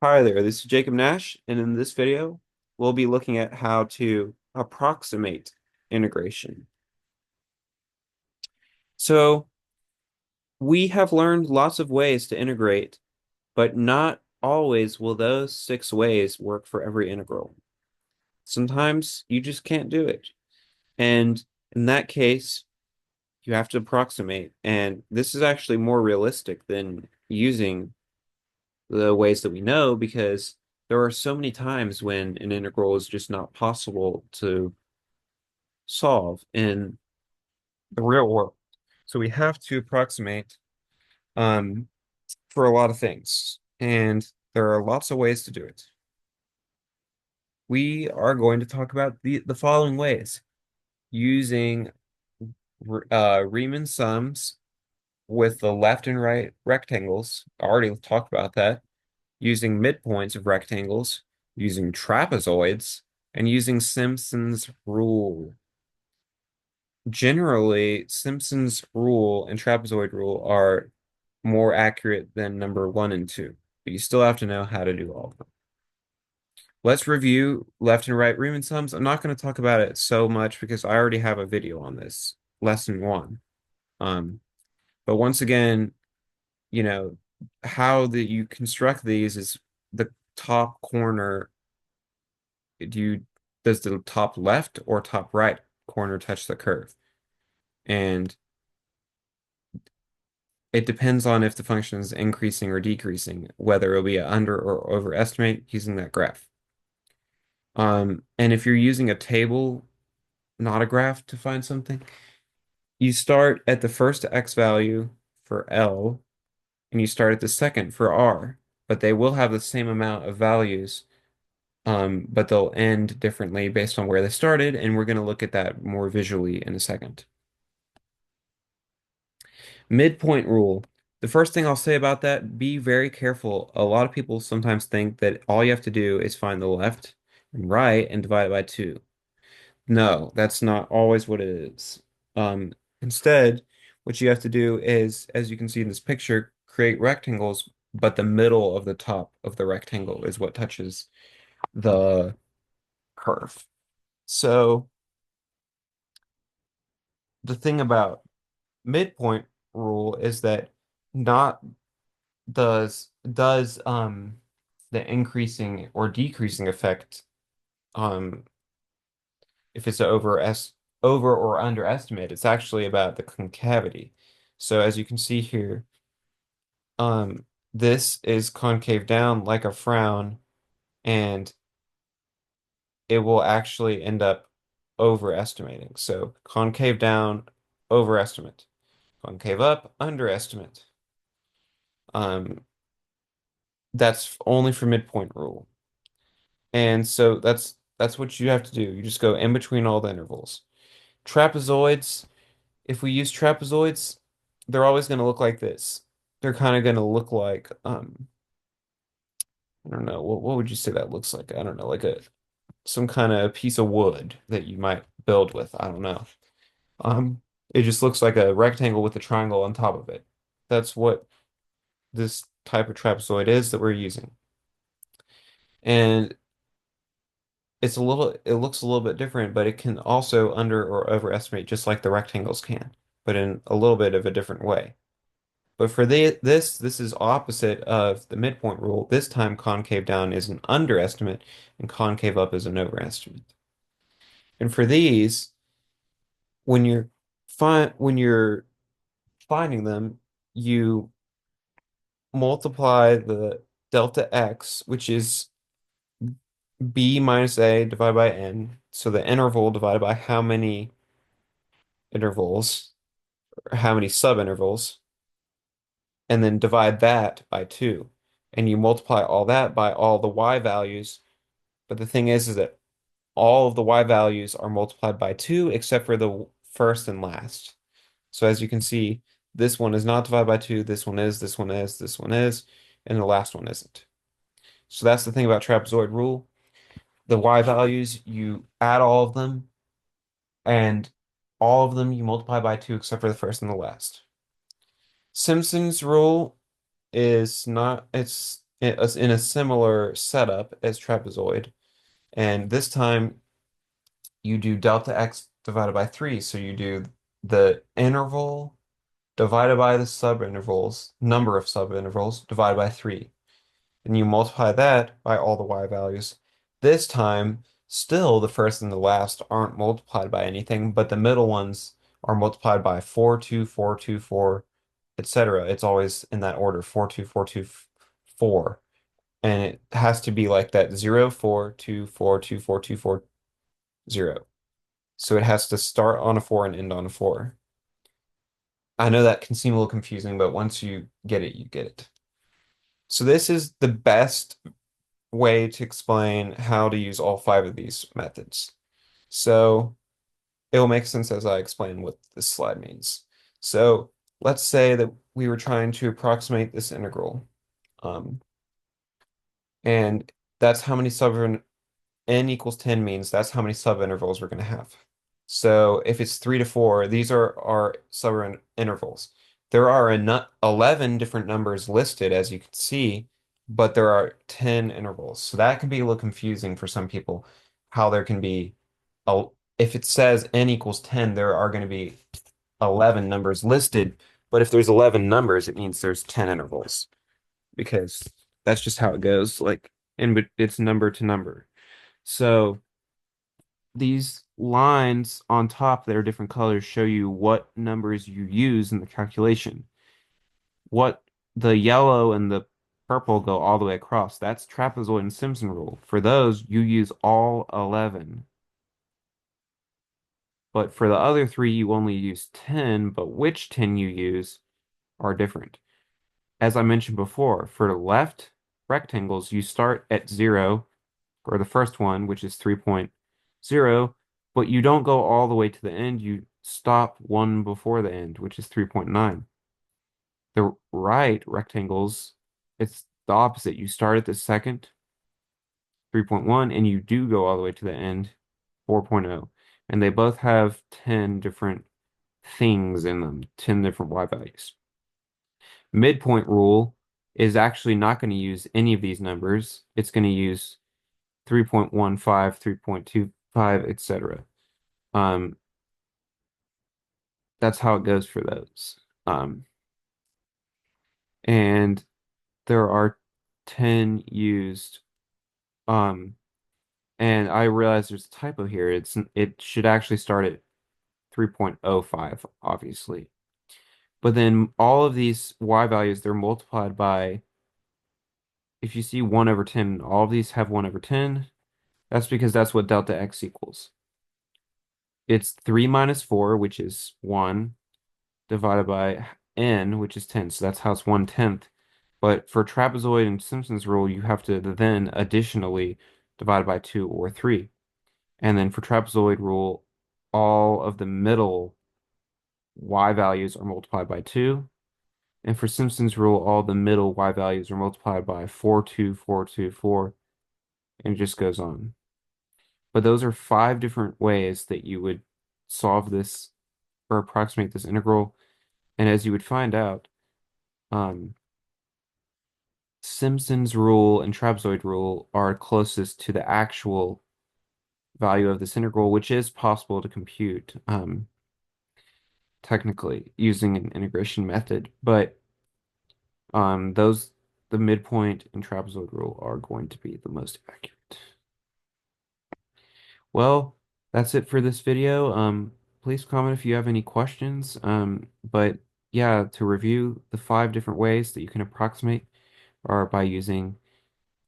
Hi there, this is Jacob Nash, and in this video, we'll be looking at how to approximate integration. So, we have learned lots of ways to integrate, but not always will those 6 ways work for every integral. Sometimes you just can't do it. And in that case, you have to approximate. And this is actually more realistic than using the ways that we know because there are so many times when an integral is just not possible to solve in the real world. So we have to approximate um, for a lot of things, and there are lots of ways to do it. We are going to talk about the following ways using Riemann sums with the left and right rectangles. I already talked about that. Using midpoints of rectangles, using trapezoids, and using Simpson's rule. Generally, Simpson's rule and trapezoid rule are more accurate than number one and two, but you still have to know how to do all of them. Let's review left and right Riemann sums. I'm not going to talk about it so much because I already have a video on this, lesson one. Um, but once again, you know, how that you construct these is the top corner. Do you does the top left or top right corner touch the curve? And it depends on if the function is increasing or decreasing, whether it'll be an under or overestimate using that graph. And if you're using a table, not a graph to find something, you start at the first x value for L and you start at the second for R, but they will have the same amount of values, but they'll end differently based on where they started, and we're going to look at that more visually in a second. Midpoint rule. The first thing I'll say about that, be very careful. A lot of people sometimes think that all you have to do is find the left and right and divide it by 2. No, that's not always what it is. Instead, what you have to do is, as you can see in this picture, create rectangles, but the middle of the top of the rectangle is what touches the curve. So the thing about midpoint rule is that not does the increasing or decreasing effect um if it's over or underestimate, it's actually about the concavity. So as you can see here, this is concave down like a frown, and it will actually end up overestimating. So concave down, overestimate. Concave up, underestimate. Um, that's only for midpoint rule. And so that's what you have to do. You just go in between all the intervals. Trapezoids, if we use trapezoids, they're always going to look like this. They're kind of going to look like I don't know, what would you say that looks like? I don't know, like a some kind of piece of wood that you might build with. I don't know. It just looks like a rectangle with a triangle on top of it. That's what this type of trapezoid is that we're using. And it looks a little bit different, but it can also under or overestimate just like the rectangles can, but in a little bit of a different way. But for this is opposite of the midpoint rule. This time concave down is an underestimate and concave up is an overestimate. And for these, when you're finding them, you multiply the delta x, which is b minus a divided by n. So the interval divided by how many intervals, or how many subintervals, and then divide that by 2. And you multiply all that by all the y values. But the thing is that all of the y values are multiplied by 2 except for the first and last. So as you can see, this one is not divided by 2, this one is, this one is, this one is, and the last one isn't. So that's the thing about trapezoid rule. The y values, you add all of them, and all of them you multiply by 2 except for the first and the last. Simpson's rule is not, it's in a similar setup as trapezoid. And this time you do delta x divided by 3. So you do the interval divided by the subintervals, number of subintervals, divided by 3. And you multiply that by all the y values. This time, still the first and the last aren't multiplied by anything, but the middle ones are multiplied by 4, 2, 4, 2, 4, etc. It's always in that order, 4, 2, 4, 2, 4. And it has to be like that 0, 4, 2, 4, 2, 4, 2, 4, 0. So it has to start on a 4 and end on a 4. I know that can seem a little confusing, but once you get it, you get it. So this is the best way to explain how to use all five of these methods. So it will make sense as I explain what this slide means. So let's say that we were trying to approximate this integral. Um, and that's how many sub n equals 10 means that's how many subintervals we're going to have. So if it's 3 to 4, these are our subintervals. There are 11 different numbers listed, as you can see, but there are 10 intervals. So that can be a little confusing for some people, how there can be, if it says n equals 10, there are going to be 11 numbers listed. But if there's 11 numbers, it means there's 10 intervals because that's just how it goes. Like, and it's number to number. So these lines on top that are different colors show you what numbers you use in the calculation. What the yellow and the purple go all the way across. That's trapezoid and Simpson rule. For those, you use all 11. But for the other three, you only use 10, but which 10 you use are different. As I mentioned before, for the left rectangles, you start at 0 or the first one, which is 3.0, but you don't go all the way to the end. You stop one before the end, which is 3.9. The right rectangles, it's the opposite. You start at the second, 3.1, and you do go all the way to the end, 4.0. And they both have 10 different things in them, 10 different y values. Midpoint rule is actually not going to use any of these numbers. It's going to use 3.15, 3.25, etc. Um, that's how it goes for those. And there are 10 used. Um, and I realize there's a typo here. It should actually start at 3.05, obviously. But then all of these y values, they're multiplied by, if you see 1 over 10, all of these have 1 over 10. That's because that's what delta x equals. It's 3 minus 4, which is 1, divided by n, which is 10. So that's how it's 1/10. But for trapezoid and Simpson's rule, you have to then additionally divide by 2 or 3. And then for trapezoid rule, all of the middle y values are multiplied by 2. And for Simpson's rule, all the middle y values are multiplied by 4, 2, 4, 2, 4, and it just goes on. But those are five different ways that you would solve this or approximate this integral. And as you would find out, um, Simpson's rule and trapezoid rule are closest to the actual value of this integral, which is possible to compute technically using an integration method. But those the midpoint and trapezoid rule are going to be the most accurate. Well, that's it for this video. Please comment if you have any questions. But yeah, to review the five different ways that you can approximate are by using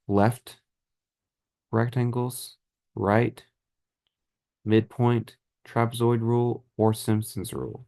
left rectangles, right, midpoint, trapezoid rule, or Simpson's rule.